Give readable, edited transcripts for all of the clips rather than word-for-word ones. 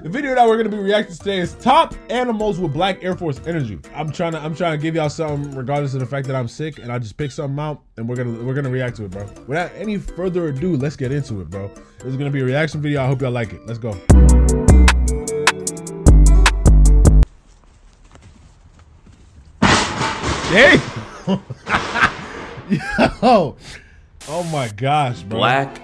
The video that we're gonna be reacting today is top animals with black Air Force energy. I'm trying to give y'all something regardless of the fact that I'm sick, and I just picked something out and we're gonna react to it, bro. Without any further ado, let's get into it, bro. This is gonna be a reaction video. I hope y'all like it. Let's go. Hey! Yo! Oh my gosh, bro. Black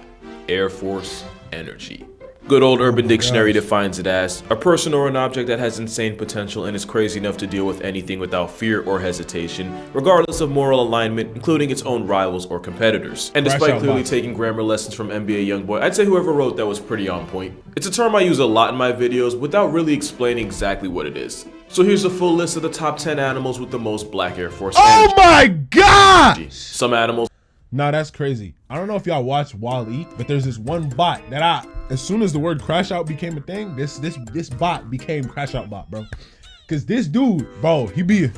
Air Force energy. Good old Urban Dictionary defines it as a person or an object that has insane potential and is crazy enough to deal with anything without fear or hesitation, regardless of moral alignment, including its own rivals or competitors. And despite clearly taking grammar lessons from NBA YoungBoy, I'd say whoever wrote that was pretty on point. It's a term I use a lot in my videos without really explaining exactly what it is. So here's a full list of the top 10 animals with the most black Air Force energy. Oh my god! Some animals. Nah, that's crazy. I don't know if y'all watch Wall-E, but there's this one bot that as soon as the word crash out became a thing, this bot became crash out bot, bro. Cause this dude, bro, he be,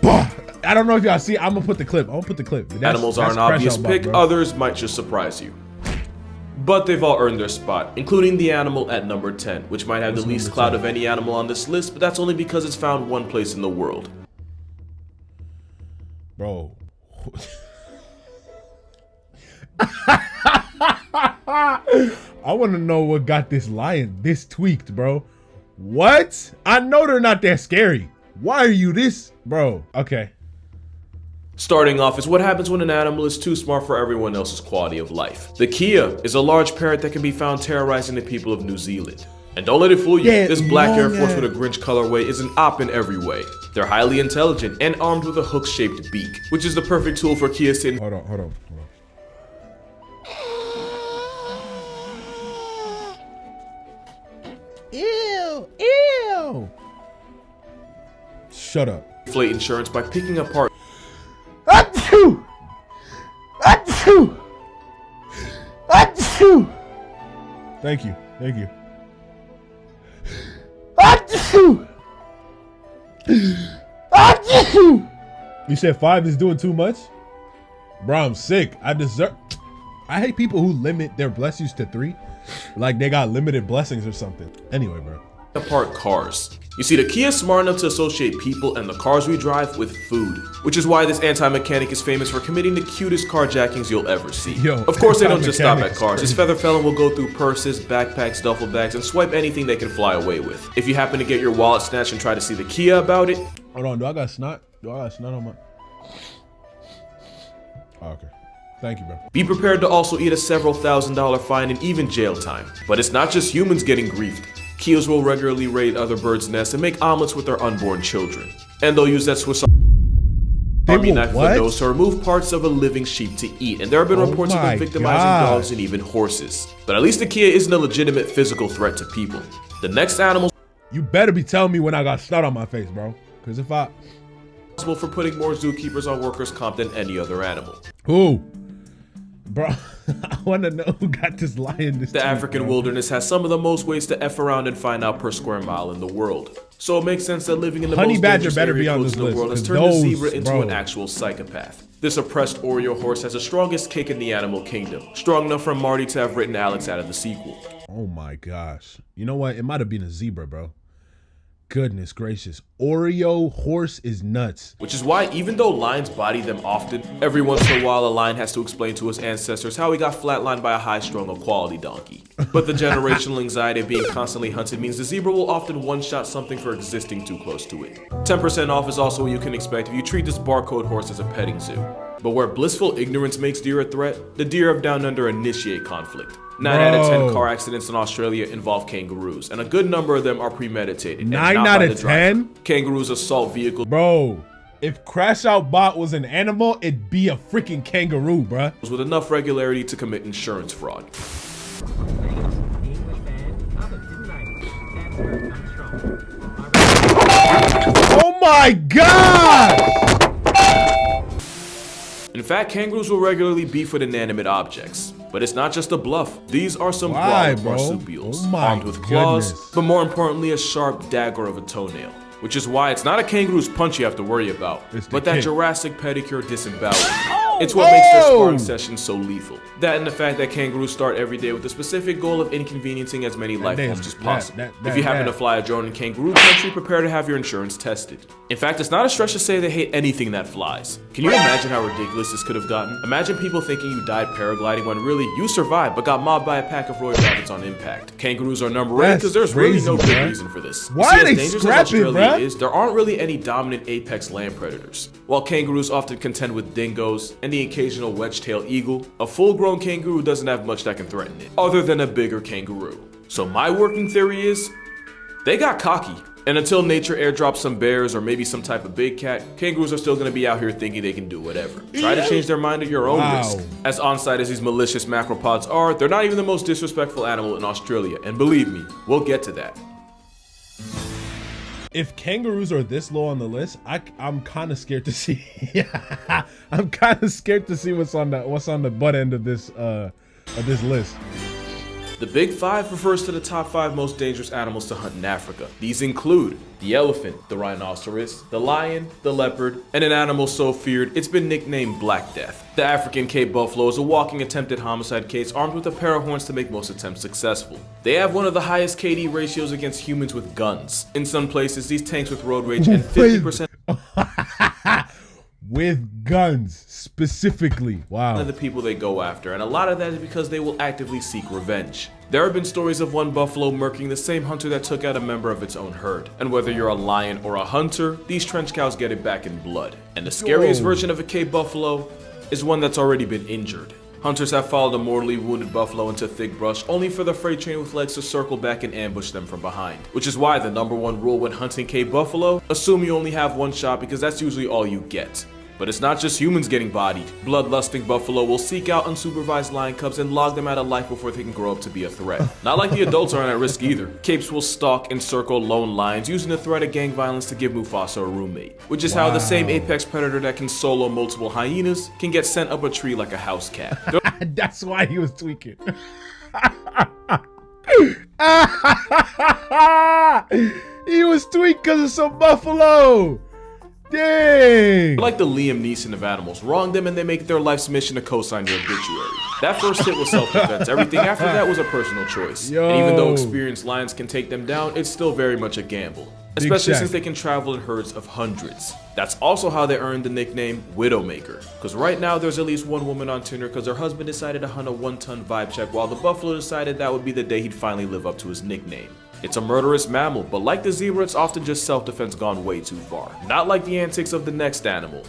I don't know if y'all see, I'm gonna put the clip. Animals are an obvious pick, others might just surprise you. But they've all earned their spot, including the animal at number 10, which might have the least clout of any animal on this list, but that's only because it's found one place in the world. Bro. I want to know what got this lion this tweaked, bro. What? I know they're not that scary. Why are you this, bro? Okay. Starting off is what happens when an animal is too smart for everyone else's quality of life. The Kia is a large parrot that can be found terrorizing the people of New Zealand. And don't let it fool you, this black Air Force with a Grinch colorway is an op in every way. They're highly intelligent and armed with a hook-shaped beak, which is the perfect tool for Kias to— Hold on. Ew. Shut up. Inflate insurance by picking apart— Achoo! Thank you. You said 5 is doing too much? Bro, I'm sick. I hate people who limit their blessings to 3. Like they got limited blessings or something. Anyway, bro. Apart cars. You see, the Kia is smart enough to associate people and the cars we drive with food, which is why this anti-mechanic is famous for committing the cutest carjackings you'll ever see. Of course, they don't just stop at cars. This feather felon will go through purses, backpacks, duffel bags, and swipe anything they can fly away with. If you happen to get your wallet snatched and try to see the Kia about it— Hold on, do I got snot on my— Oh, okay. Thank you, bro. Be prepared to also eat a several $1,000 fine and even jail time. But it's not just humans getting griefed. Kias will regularly raid other birds' nests and make omelets with their unborn children. And they'll use that Swiss Army knife for those to remove parts of a living sheep to eat. And there have been reports of them victimizing dogs and even horses. But at least the Kia isn't a legitimate physical threat to people. The next animal— You better be telling me when I got snot on my face, bro. Because if I— for putting more zookeepers on workers' comp than any other animal. Who? Bro, I want to know who got this lion this The African wilderness has some of the most ways to F around and find out per square mile in the world. So it makes sense that living in the most dangerous area in the world has turned the zebra into an actual psychopath. This oppressed Oreo horse has the strongest kick in the animal kingdom. Strong enough for Marty to have written Alex out of the sequel. Oh my gosh. You know what? It might have been a zebra, bro. Goodness gracious. Oreo horse is nuts. Which is why even though lions body them often, every once in a while a lion has to explain to his ancestors how he got flatlined by a high-strung equality donkey. But the generational anxiety of being constantly hunted means the zebra will often one-shot something for existing too close to it. 10% off is also what you can expect if you treat this barcode horse as a petting zoo. But where blissful ignorance makes deer a threat, the deer of Down Under initiate conflict. 9 out of 10 car accidents in Australia involve kangaroos, and a good number of them are premeditated. 9 out of 10? Kangaroos assault vehicles. Bro, if Crash Out Bot was an animal, it'd be a freaking kangaroo, bruh. With enough regularity to commit insurance fraud. Oh my god! In fact, kangaroos will regularly beef with inanimate objects. But it's not just a bluff. These are some brawling marsupials, armed with claws, but more importantly a sharp dagger of a toenail. Which is why it's not a kangaroo's punch you have to worry about, but that Jurassic pedicure disembowelment. It's what makes their sparring sessions so lethal. That and the fact that kangaroos start every day with the specific goal of inconveniencing as many life forms as possible. If you happen to fly a drone in kangaroo country, prepare to have your insurance tested. In fact, it's not a stretch to say they hate anything that flies. Can you imagine how ridiculous this could have gotten? Imagine people thinking you died paragliding when really you survived but got mobbed by a pack of roid rabbits on impact. Kangaroos are number 8 because there's really no good reason for this. Why are they scrapping, bruh? There aren't really any dominant apex land predators. While kangaroos often contend with dingoes and the occasional wedge-tailed eagle, a full-grown kangaroo doesn't have much that can threaten it, other than a bigger kangaroo. So my working theory is, they got cocky. And until nature airdrops some bears or maybe some type of big cat, kangaroos are still gonna be out here thinking they can do whatever. Try to change their mind at your own risk. As on-site as these malicious macropods are, they're not even the most disrespectful animal in Australia, and believe me, we'll get to that. If kangaroos are this low on the list, I'm kind of scared to see. I'm kind of scared to see what's on the butt end of this list. The Big Five refers to the top 5 most dangerous animals to hunt in Africa. These include the elephant, the rhinoceros, the lion, the leopard, and an animal so feared it's been nicknamed Black Death. The African Cape buffalo is a walking attempted homicide case armed with a pair of horns to make most attempts successful. They have one of the highest KD ratios against humans with guns. In some places, these tanks with road rage and 50% with guns specifically. Wow. Of the people they go after, and a lot of that is because they will actively seek revenge. There have been stories of one buffalo murking the same hunter that took out a member of its own herd. And whether you're a lion or a hunter, these trench cows get it back in blood. And the scariest version of a Cape buffalo is one that's already been injured. Hunters have followed a mortally wounded buffalo into thick brush only for the freight train with legs to circle back and ambush them from behind. Which is why the #1 rule when hunting Cape buffalo, assume you only have one shot because that's usually all you get. But it's not just humans getting bodied. Bloodlusting buffalo will seek out unsupervised lion cubs and log them out of life before they can grow up to be a threat. Not like the adults aren't at risk either. Capes will stalk and circle lone lions using the threat of gang violence to give Mufasa a roommate. Which is how the same apex predator that can solo multiple hyenas can get sent up a tree like a house cat. That's why he was tweaking. He was tweaking because of some buffalo. Dang! Like the Liam Neeson of animals, wrong them and they make their life's mission to co-sign your obituary. That first hit was self-defense. Everything after that was a personal choice. And even though experienced lions can take them down, it's still very much a gamble. Especially since they can travel in herds of hundreds. That's also how they earned the nickname Widowmaker. Because right now there's at least one woman on Tinder because her husband decided to hunt a 1-ton vibe check while the buffalo decided that would be the day he'd finally live up to his nickname. It's a murderous mammal, but like the zebra, it's often just self-defense gone way too far. Not like the antics of the next animal.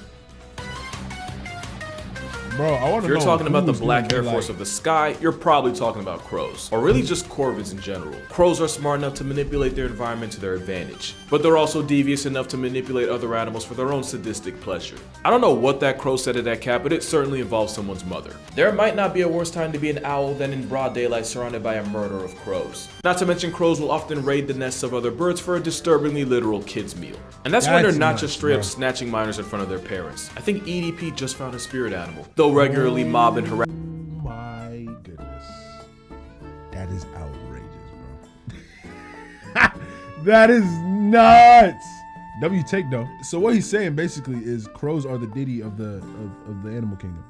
Bro, I want to know. If you're talking about the Black Air Force of the sky, you're probably talking about crows. Or really just corvids in general. Crows are smart enough to manipulate their environment to their advantage. But they're also devious enough to manipulate other animals for their own sadistic pleasure. I don't know what that crow said to that cat, but it certainly involves someone's mother. There might not be a worse time to be an owl than in broad daylight surrounded by a murder of crows. Not to mention crows will often raid the nests of other birds for a disturbingly literal kids meal. And that's when they're not just straight up snatching minors in front of their parents. I think EDP just found a spirit animal. They'll regularly mob and harass. Oh my goodness. That is outrageous, bro. That is nuts. W take though. So what he's saying basically is crows are the Diddy of the animal kingdom.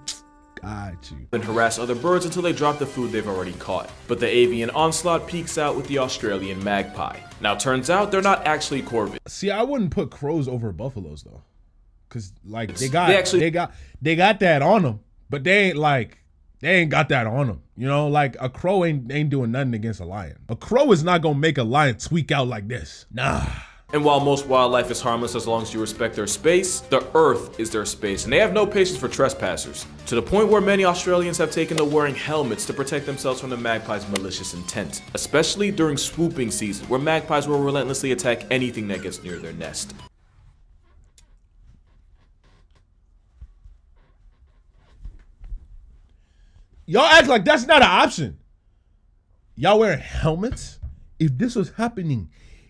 Got you. And harass other birds until they drop the food they've already caught. But the avian onslaught peaks out with the Australian magpie. Now turns out they're not actually corvids. See, I wouldn't put crows over buffaloes though. Cause like they got that on them, but they ain't got that on them. You know, like a crow ain't doing nothing against a lion. A crow is not gonna make a lion tweak out like this. Nah. And while most wildlife is harmless as long as you respect their space, the earth is their space, and they have no patience for trespassers. To the point where many Australians have taken to wearing helmets to protect themselves from the magpie's malicious intent. Especially during swooping season, where magpies will relentlessly attack anything that gets near their nest. Y'all act like that's not an option. Y'all wearing helmets? If this was happening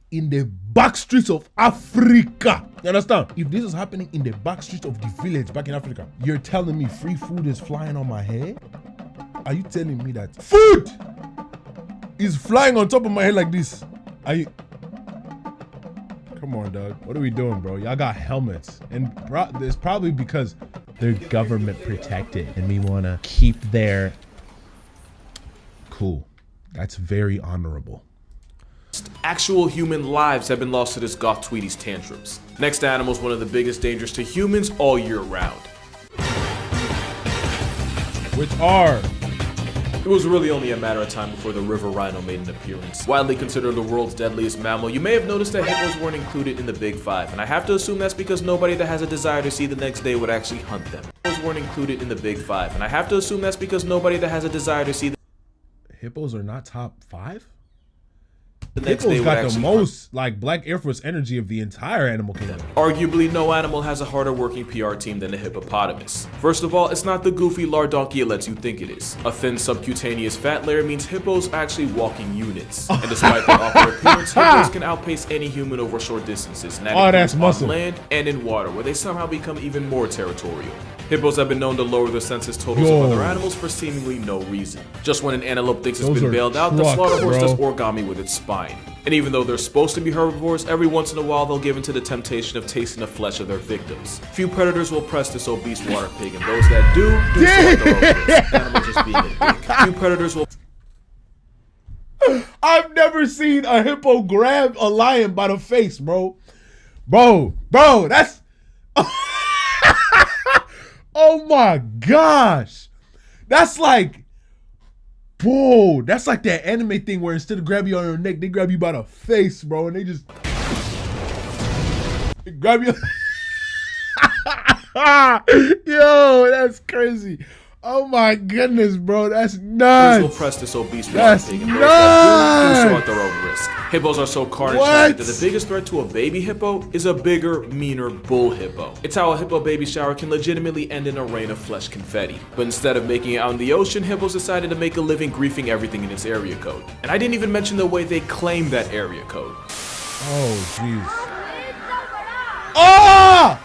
in the back streets of Africa, you understand? If this was happening in the back streets of the village back in Africa, you're telling me free food is flying on my head? Are you telling me that food is flying on top of my head like this? Are you? Come Come on, dog. What are we doing, bro? Y'all got helmets. And it's probably because they're government protected and we want to keep their... Cool. That's very honorable. Actual human lives have been lost to this goth Tweety's tantrums. Next animal is one of the biggest dangers to humans all year round. Which are... It was really only a matter of time before the river rhino made an appearance. Widely considered the world's deadliest mammal, you may have noticed that hippos weren't included in the Big Five, and I have to assume that's because nobody that has a desire to see the next day would actually hunt them. Hippos weren't included in the Big Five, and I have to assume that's because nobody that has a desire to see the Hippos are not top 5? next day Hippos would got the actually most like Black Air Force energy of the entire animal kingdom. Arguably, no animal has a harder working PR team than the hippopotamus. First of all, it's not the goofy lard donkey it lets you think it is. A thin subcutaneous fat layer means hippos are actually walking units. And despite their awkward appearance, hippos can outpace any human over short distances. And that that's muscle. On land and in water, where they somehow become even more territorial. Hippos have been known to lower their census totals of other animals for seemingly no reason. Just when an antelope thinks it's been bailed out, the slaughter horse does origami with its spine. And even though they're supposed to be herbivores, every once in a while they'll give into the temptation of tasting the flesh of their victims. Few predators will press this obese water pig, and those that do so at their own risk. Animals just being a dick. Few predators will... I've never seen a hippo grab a lion by the face, bro. Bro, that's... Oh my gosh. That's like... Bro, that's like that anime thing where instead of grabbing you on your neck, they grab you by the face, bro, and they just grab you. Yo, that's crazy. Oh my goodness, bro, that's nuts. Hippos will press this obese That's pig, and nuts. those that do so at their own risk. Hippos are so carnage What? that the biggest threat to a baby hippo is a bigger, meaner bull hippo. It's how a hippo baby shower can legitimately end in a rain of flesh confetti. But instead of making it out in the ocean, hippos decided to make a living griefing everything in its area code. And I didn't even mention the way they claim that area code. Oh, jeez. Ah!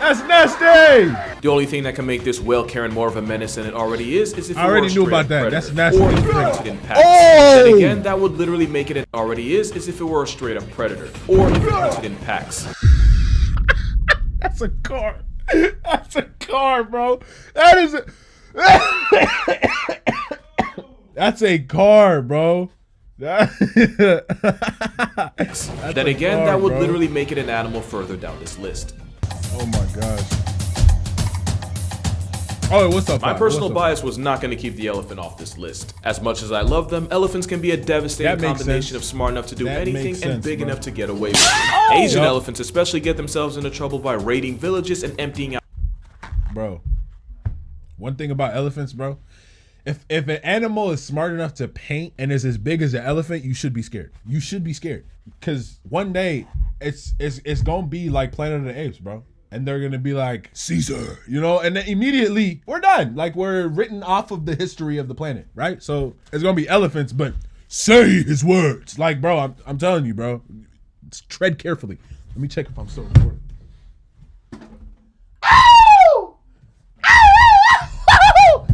That's nasty! The only thing that can make this whale Karen more of a menace than it already is if I already it knew were a about that. straight-up That's predator, nasty. or if it hunted in packs. Oh! Then again, that would literally make it already is if it were a straight up predator, or if it hunted in packs. That's a car. That's a car, bro. That is a... That's a car, bro. Then again, car, that would bro. literally make it an animal further down this list. Oh my gosh. Oh, what's up? My personal bias was not going to keep the elephant off this list. As much as I love them, elephants can be a devastating combination of smart enough to do anything and big enough to get away with it. Asian elephants especially get themselves into trouble by raiding villages and emptying out. Bro, one thing about elephants, bro, if an animal is smart enough to paint and is as big as an elephant, you should be scared. You should be scared, because one day it's gonna be like Planet of the Apes, bro. And they're gonna be like, Caesar, you know, and then immediately we're done. Like, we're written off of the history of the planet, right? So it's gonna be elephants, but say his words. Like, bro, I'm telling you, bro, tread carefully. Let me check if I'm still recording. Ow! Ow!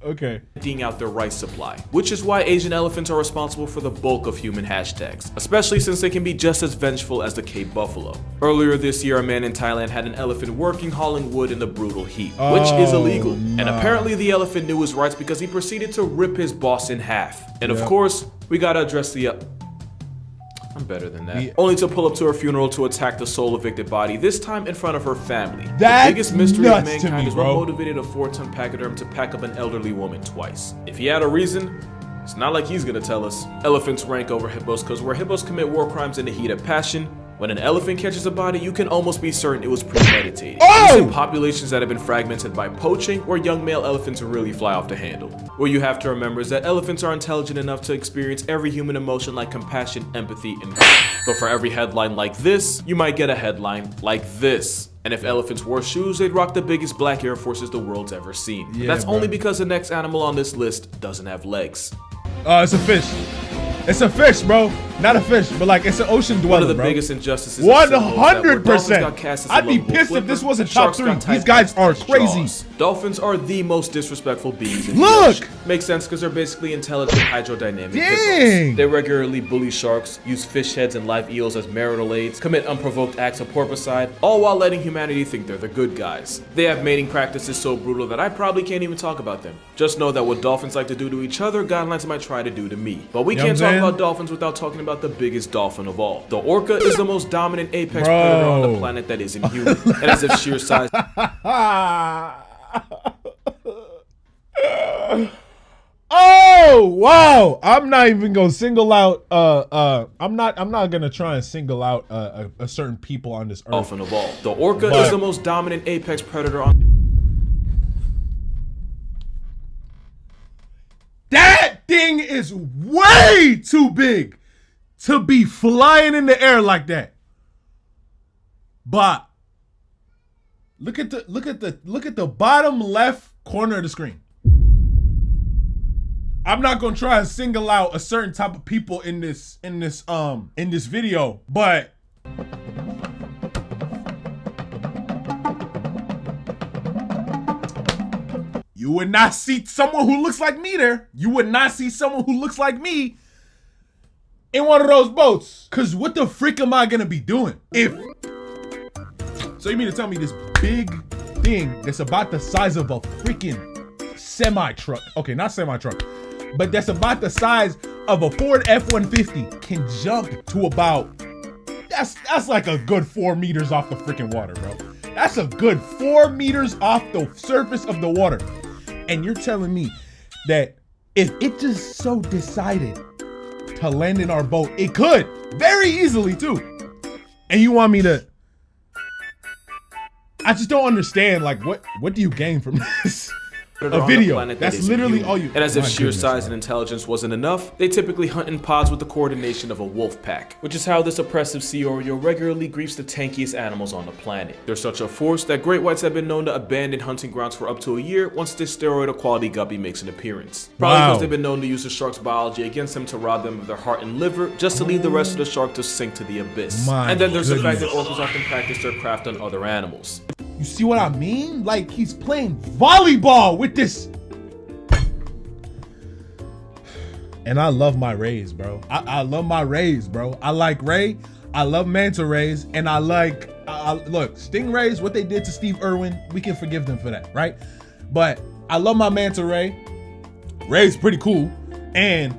Okay. Emptying out their rice supply, which is why Asian elephants are responsible for the bulk of human hashtags, especially since they can be just as vengeful as the Cape buffalo. Earlier this year, a man in Thailand had an elephant working hauling wood in the brutal heat, which is illegal. And apparently the elephant knew his rights because he proceeded to rip his boss in half. And of course, we gotta address the I'm better than that. Only to pull up to her funeral to attack the soul evicted body, this time in front of her family. That's the biggest mystery of nuts to mankind me, is what bro. motivated a 4-ton pachyderm to pack up an elderly woman twice. If he had a reason, it's not like he's gonna tell us. Elephants rank over hippos because where hippos commit war crimes in the heat of passion, when an elephant catches a body, you can almost be certain it was premeditated. These are populations that have been fragmented by poaching, where young male elephants really fly off the handle. What you have to remember is that elephants are intelligent enough to experience every human emotion like compassion, empathy, and fear. But for every headline like this, you might get a headline like this. And if elephants wore shoes, they'd rock the biggest black Air Forces the world's ever seen. That's only because the next animal on this list doesn't have legs. It's a fish. It's a fish, bro. Not a fish, but like it's an ocean dweller, One of the bro. biggest injustices. 100%. I'd be pissed if this wasn't top 3. These guys are crazy. Dolphins are the most disrespectful beings in Look! the ocean. Makes sense because they're basically intelligent hydrodynamic hippos. They regularly bully sharks, use fish heads and live eels as marital aids, commit unprovoked acts of porpoiside, all while letting humanity think they're the good guys. They have mating practices so brutal that I probably can't even talk about them. Just know that what dolphins like to do to each other, guidelines might try to do to me. But we can't talk about dolphins without talking about the biggest dolphin of all. The orca is the most dominant apex predator on the planet that isn't human. And as if sheer size... Oh wow! I'm not even gonna single out. I'm not gonna try and single out a certain people on this earth. Dolphin of all. The orca is the most dominant apex predator on. That thing is way too big to be flying in the air like that. But look at the bottom left corner of the screen. I'm not gonna try and single out a certain type of people in this video, but you would not see someone who looks like me there. You would not see someone who looks like me in one of those boats. Cause what the frick am I gonna be doing? So you mean to tell me this big thing that's about the size of a freaking semi-truck, okay, not semi-truck, but that's about the size of a Ford F-150 can jump to about, that's like a good 4 meters off the freaking water, bro. That's a good 4 meters off the surface of the water. And you're telling me that if it just so decided to land in our boat, it could very easily too. And you want me to, I just don't understand, like what do you gain from this? A video. That's literally all you. And as if sheer size and intelligence wasn't enough, they typically hunt in pods with the coordination of a wolf pack, which is how this oppressive sea oriole regularly griefs the tankiest animals on the planet. They're such a force that great whites have been known to abandon hunting grounds for up to a year once this steroid or quality guppy makes an appearance. Probably because they've been known to use the shark's biology against them to rob them of their heart and liver, just to leave the rest of the shark to sink to the abyss. And then there's the fact that orcas often practice their craft on other animals. You see what I mean? Like, he's playing volleyball with this. And I love my rays, bro. I love my rays, bro. I like ray. I love manta rays. And I like, look, stingrays, what they did to Steve Irwin, we can forgive them for that, right? But I love my manta ray. Ray's pretty cool. And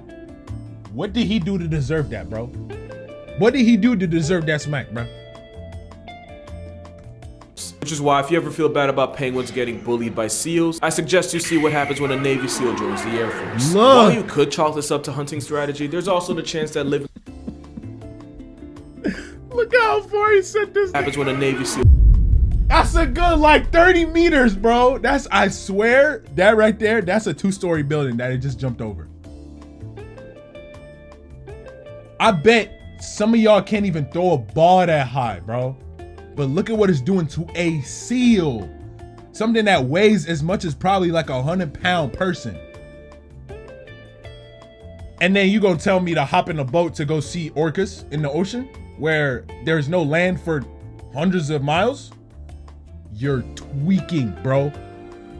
what did he do to deserve that, bro? What did he do to deserve that smack, bro? Which is why if you ever feel bad about penguins getting bullied by seals, I suggest you see what happens when a Navy SEAL joins the Air Force. While you could chalk this up to hunting strategy, there's also the chance that living... Look how far he sent this. Happens when a Navy SEAL... That's a good like 30 meters, bro. That's, I swear, that right there, that's a 2-story building that it just jumped over. I bet some of y'all can't even throw a ball that high, bro. But look at what it's doing to a seal. Something that weighs as much as probably like 100-pound person. And then you gonna tell me to hop in a boat to go see orcas in the ocean where there's no land for hundreds of miles? You're tweaking, bro.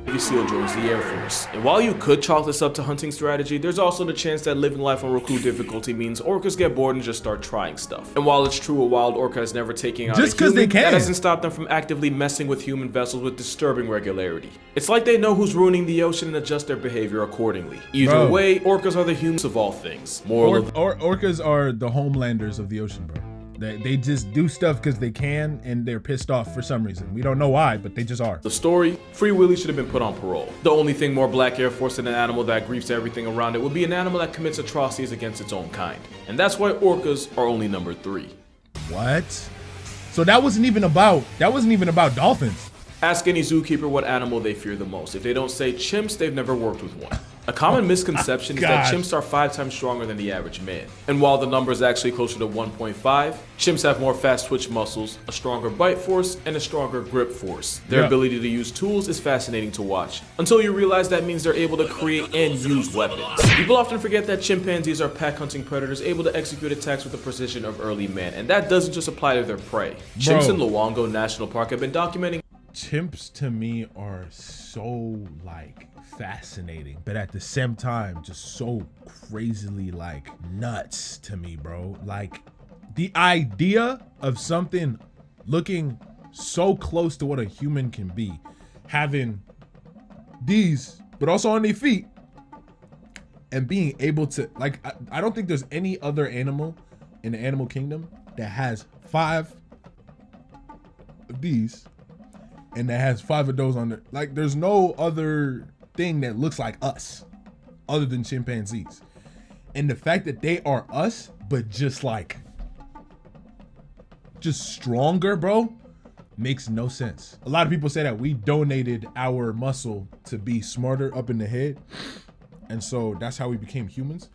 Navy SEAL joins the Air Force. And while you could chalk this up to hunting strategy, there's also the chance that living life on recruit difficulty means orcas get bored and just start trying stuff. And while it's true a wild orca has never taken out just because they can, that doesn't stop them from actively messing with human vessels with disturbing regularity. It's like they know who's ruining the ocean and adjust their behavior accordingly. Either way, orcas are the humans of all things. Orcas are the homelanders of the ocean, bro. They just do stuff because they can, and they're pissed off for some reason. We don't know why, but they just are. The story, Free Willy should have been put on parole. The only thing more Black Air Force than an animal that griefs everything around it would be an animal that commits atrocities against its own kind. And that's why orcas are only number 3. What? So that wasn't even about dolphins. Ask any zookeeper what animal they fear the most. If they don't say chimps, they've never worked with one. A common misconception is that chimps are 5 times stronger than the average man. And while the number is actually closer to 1.5, chimps have more fast twitch muscles, a stronger bite force, and a stronger grip force. Their ability to use tools is fascinating to watch, until you realize that means they're able to create and use weapons. People often forget that chimpanzees are pack hunting predators able to execute attacks with the precision of early man, and that doesn't just apply to their prey. Chimps in Luongo National Park have been documenting. Chimps to me are so like fascinating, but at the same time just so crazily like nuts to me, bro. Like the idea of something looking so close to what a human can be, having these but also on their feet, and being able to like, I don't think there's any other animal in the animal kingdom that has 5 of these and that has 5 of those on there. Like there's no other thing that looks like us other than chimpanzees. And the fact that they are us, but just stronger, bro, makes no sense. A lot of people say that we donated our muscle to be smarter up in the head. And so that's how we became humans.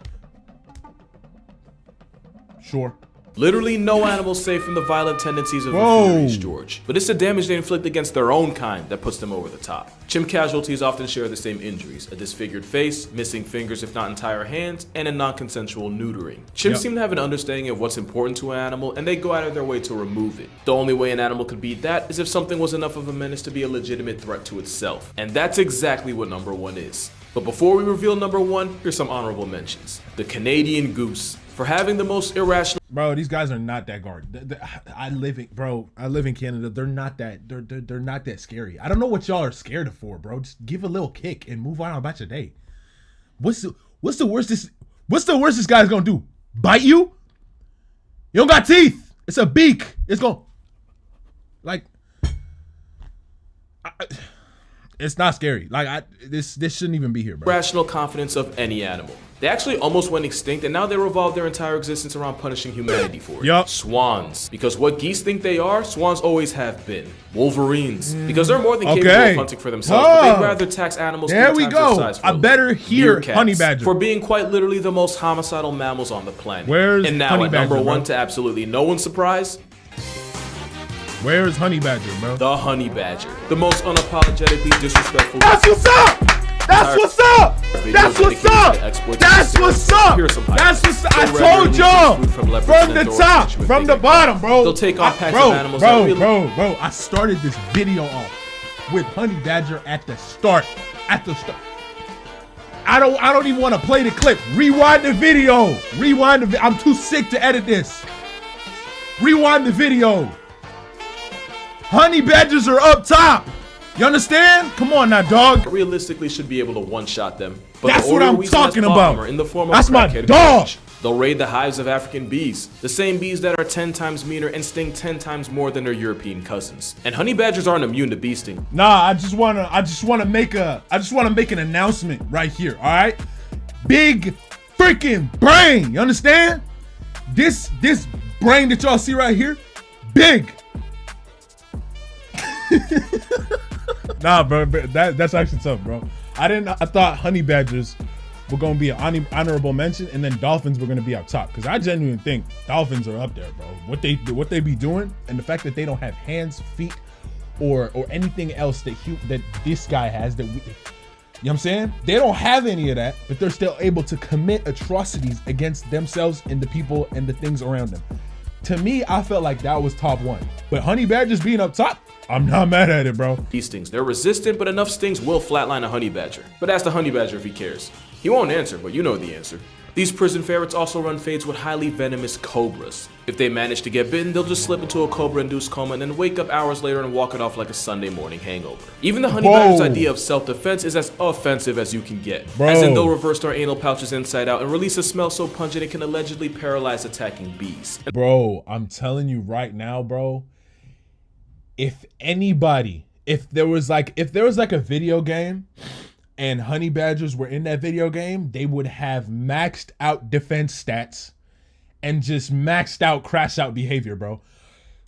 Sure. Literally no animal safe from the violent tendencies of the Furious George. But it's the damage they inflict against their own kind that puts them over the top. Chimp casualties often share the same injuries: a disfigured face, missing fingers if not entire hands, and a non-consensual neutering. Chimps seem to have an understanding of what's important to an animal, and they go out of their way to remove it. The only way an animal could beat that is if something was enough of a menace to be a legitimate threat to itself. And that's exactly what number 1 is. But before we reveal number 1, here's some honorable mentions. The Canadian goose, for having the most irrational. Bro, these guys are not that guard. I live in Canada. They're not that. They're not that scary. I don't know what y'all are scared of for, bro. Just give a little kick and move on about your day. What's the worst this guy's gonna do? Bite you? You don't got teeth. It's a beak. It's gonna like. It's not scary. Like this shouldn't even be here, bro. Rational confidence of any animal. They actually almost went extinct, and now they revolve their entire existence around punishing humanity for it. Swans. Because what geese think they are, swans always have been. Wolverines. Because they're more than capable of hunting for themselves, but they'd rather tax animals 3 times their size for I better hear honey badger. For being quite literally the most homicidal mammals on the planet. Where's and now honey at badger, number 1, bro? to absolutely no one's surprise, where's honey badger, bro? the honey badger. The most unapologetically disrespectful. That's what's up! That's what's up! That's what's up! That's what's up! That's what's up! I told y'all! From the top, from the bottom, bro. They'll take on packs of animals. Bro. I started this video off with honey badger at the start. I don't even want to play the clip. Rewind the video. I'm too sick to edit this. Rewind the video. Honey badgers are up top. You understand? Come on now, dog. Realistically should be able to one-shot them. But that's what I'm talking about. In the form of that's my dog. They'll raid the hives of African bees, the same bees that are 10 times meaner and sting 10 times more than their European cousins. And honey badgers aren't immune to bee sting. Nah, I just wanna make an announcement right here. All right, big freaking brain. You understand? This brain that y'all see right here, big. Nah, bro, that's actually tough, bro. I thought honey badgers were gonna be an honorable mention, and then dolphins were gonna be up top, because I genuinely think dolphins are up there, bro. What they be doing, and the fact that they don't have hands, feet, or anything else that this guy has that we, you know what I'm saying? They don't have any of that, but they're still able to commit atrocities against themselves and the people and the things around them. To me, I felt like that was top 1. But honey badgers being up top, I'm not mad at it, bro. These stings, they're resistant, but enough stings will flatline a honey badger. But ask the honey badger if he cares. He won't answer, but you know the answer. These prison ferrets also run fades with highly venomous cobras. If they manage to get bitten, they'll just slip into a cobra-induced coma and then wake up hours later and walk it off like a Sunday morning hangover. Even the honey badger's idea of self-defense is as offensive as you can get. As in, they'll reverse their anal pouches inside out and release a smell so pungent it can allegedly paralyze attacking bees. Bro, I'm telling you right now, bro, if there was like a video game and honey badgers were in that video game, they would have maxed out defense stats and just maxed out crash out behavior, bro.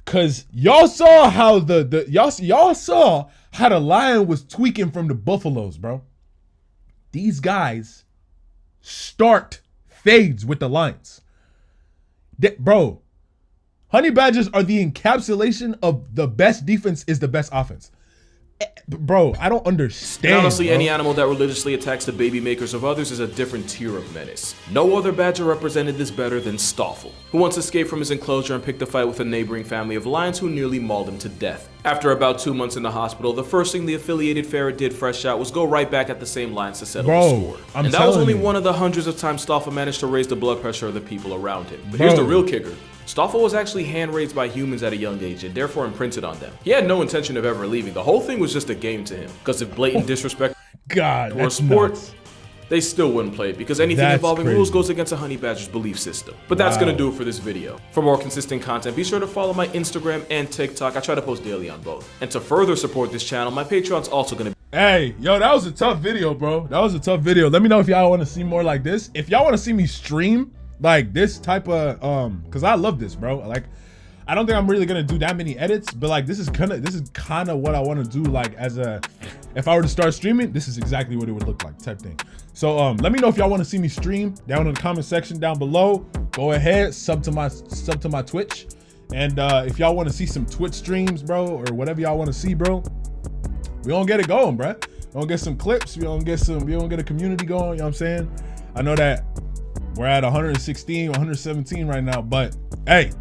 Cause y'all saw how y'all saw how the lion was tweaking from the buffaloes, bro. these guys start fades with the lions. Bro, honey badgers are the encapsulation of the best defense is the best offense. Bro, I don't understand. And honestly, bro. any animal that religiously attacks the baby makers of others is a different tier of menace. No other badger represented this better than Stoffel, who once escaped from his enclosure and picked a fight with a neighboring family of lions who nearly mauled him to death. After about 2 months in the hospital, the first thing the affiliated ferret did fresh out was go right back at the same lions to settle the score. And that was only one of the hundreds of times Stoffel managed to raise the blood pressure of the people around him. But here's the real kicker. Stoffel was actually hand-raised by humans at a young age and therefore imprinted on them. He had no intention of ever leaving. The whole thing was just a game to him. Because if blatant disrespect were a sport, they still wouldn't play it because anything involving rules goes against a honey badger's belief system. But that's gonna do it for this video. For more consistent content, be sure to follow my Instagram and TikTok. I try to post daily on both. And to further support this channel, my Patreon's also gonna be... Hey, yo, that was a tough video, bro. That was a tough video. Let me know if y'all want to see more like this. If y'all want to see me stream like this type of because I love this, bro. Like, I don't think I'm really gonna do that many edits, but like this is kind of what I want to do. Like, as a, if I were to start streaming, this is exactly what it would look like, type thing. So let me know if y'all want to see me stream down in the comment section down below. Go ahead, sub to my Twitch, and if y'all want to see some Twitch streams, bro, or whatever y'all want to see, bro, we gonna get it going, bro. We gonna get some clips. We gonna get a community going. You know what I'm saying? I know that we're at 116, 117 right now, but hey,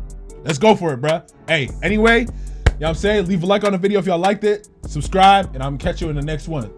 let's go for it, bruh. Hey, anyway, you know what I'm saying? Leave a like on the video if y'all liked it, subscribe, and I'm gonna catch you in the next one.